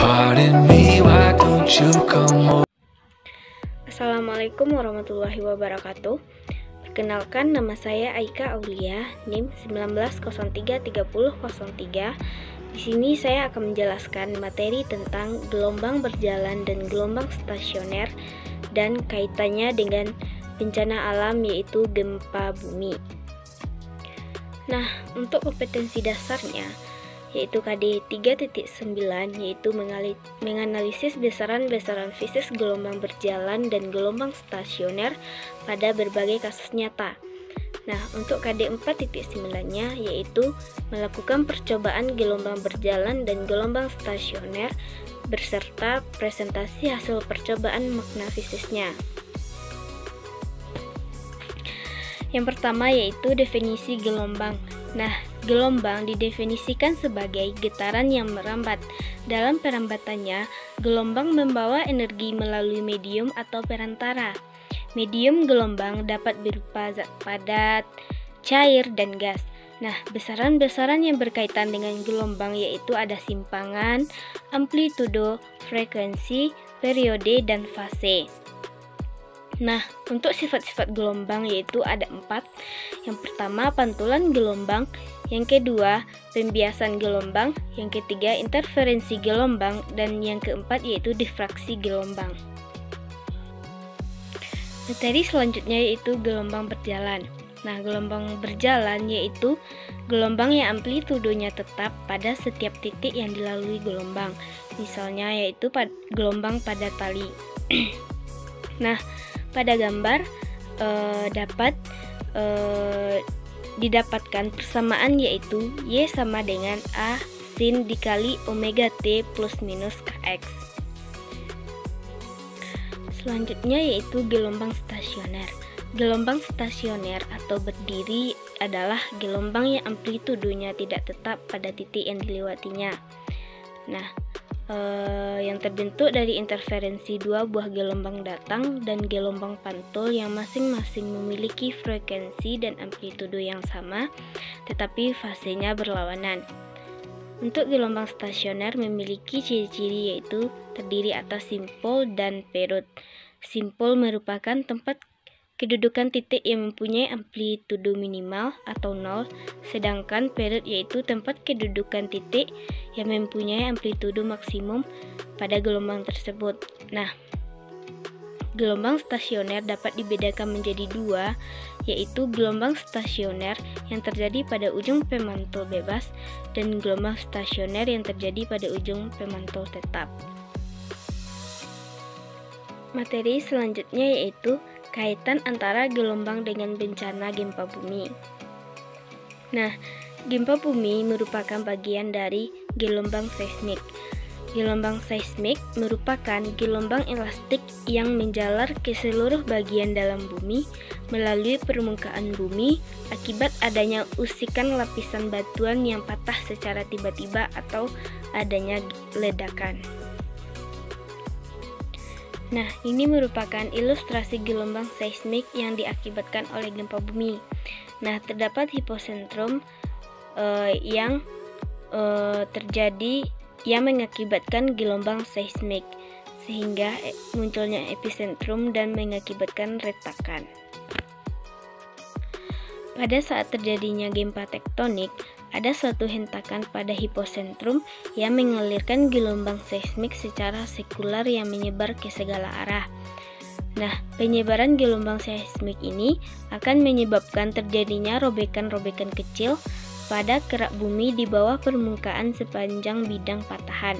Pardon me, why don't you come over? Assalamualaikum warahmatullahi wabarakatuh. Perkenalkan, nama saya Aika Aulia, NIM 19033003. Di sini saya akan menjelaskan materi tentang gelombang berjalan dan gelombang stasioner dan kaitannya dengan bencana alam, yaitu gempa bumi. Nah, untuk kompetensi dasarnya yaitu KD 3.9, yaitu menganalisis besaran-besaran fisik gelombang berjalan dan gelombang stasioner pada berbagai kasus nyata. Nah, untuk KD 4.9-nya yaitu melakukan percobaan gelombang berjalan dan gelombang stasioner beserta presentasi hasil percobaan makna fisiknya. Yang pertama yaitu definisi gelombang. Nah, gelombang didefinisikan sebagai getaran yang merambat. Dalam perambatannya, gelombang membawa energi melalui medium atau perantara. Medium gelombang dapat berupa zat padat, cair, dan gas. Nah, besaran-besaran yang berkaitan dengan gelombang yaitu ada simpangan, amplitudo, frekuensi, periode, dan fase. Nah, untuk sifat-sifat gelombang yaitu ada 4. Yang pertama, pantulan gelombang. Yang kedua, pembiasan gelombang. Yang ketiga, interferensi gelombang. Dan yang keempat yaitu difraksi gelombang. Materi selanjutnya yaitu gelombang berjalan. Nah, gelombang berjalan yaitu gelombang yang amplitudonya tetap pada setiap titik yang dilalui gelombang. Misalnya yaitu gelombang pada tali. Nah, pada gambar dapat didapatkan persamaan yaitu Y sama dengan A sin dikali omega T plus minus Kx. Selanjutnya yaitu gelombang stasioner. Gelombang stasioner atau berdiri adalah gelombang yang amplitudonya tidak tetap pada titik yang dilewatinya. Nah, yang terbentuk dari interferensi dua buah gelombang datang dan gelombang pantul yang masing-masing memiliki frekuensi dan amplitudo yang sama, tetapi fasenya berlawanan. Untuk gelombang stasioner memiliki ciri-ciri yaitu terdiri atas simpul dan perut. Simpul merupakan tempat kedudukan titik yang mempunyai amplitudo minimal atau 0, sedangkan perut yaitu tempat kedudukan titik yang mempunyai amplitudo maksimum pada gelombang tersebut. Nah, gelombang stasioner dapat dibedakan menjadi 2, yaitu gelombang stasioner yang terjadi pada ujung pemantul bebas dan gelombang stasioner yang terjadi pada ujung pemantul tetap. Materi selanjutnya yaitu kaitan antara gelombang dengan bencana gempa bumi. Nah, gempa bumi merupakan bagian dari gelombang seismik. Gelombang seismik merupakan gelombang elastik yang menjalar ke seluruh bagian dalam bumi melalui permukaan bumi akibat adanya usikan lapisan batuan yang patah secara tiba-tiba atau adanya ledakan. Nah, ini merupakan ilustrasi gelombang seismik yang diakibatkan oleh gempa bumi. Nah, terdapat hiposentrum yang terjadi yang mengakibatkan gelombang seismik, sehingga munculnya epicentrum dan mengakibatkan retakan. Pada saat terjadinya gempa tektonik, ada suatu hentakan pada hiposentrum yang mengalirkan gelombang seismik secara sekular yang menyebar ke segala arah. Nah, penyebaran gelombang seismik ini akan menyebabkan terjadinya robekan-robekan kecil pada kerak bumi di bawah permukaan sepanjang bidang patahan.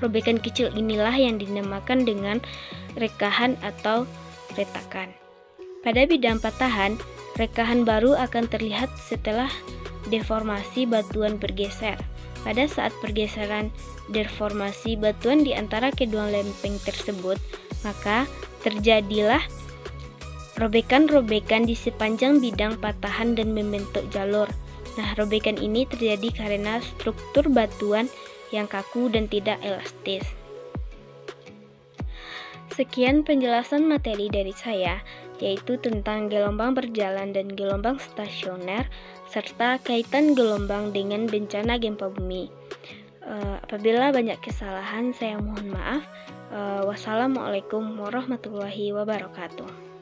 Robekan kecil inilah yang dinamakan dengan rekahan atau retakan. Pada bidang patahan, rekahan baru akan terlihat setelah deformasi batuan bergeser. Pada saat pergeseran deformasi batuan di antara kedua lempeng tersebut, maka terjadilah robekan-robekan di sepanjang bidang patahan dan membentuk jalur. Nah, robekan ini terjadi karena struktur batuan yang kaku dan tidak elastis. Sekian penjelasan materi dari saya, yaitu tentang gelombang berjalan dan gelombang stasioner, serta kaitan gelombang dengan bencana gempa bumi. Apabila banyak kesalahan, saya mohon maaf. Wassalamualaikum warahmatullahi wabarakatuh.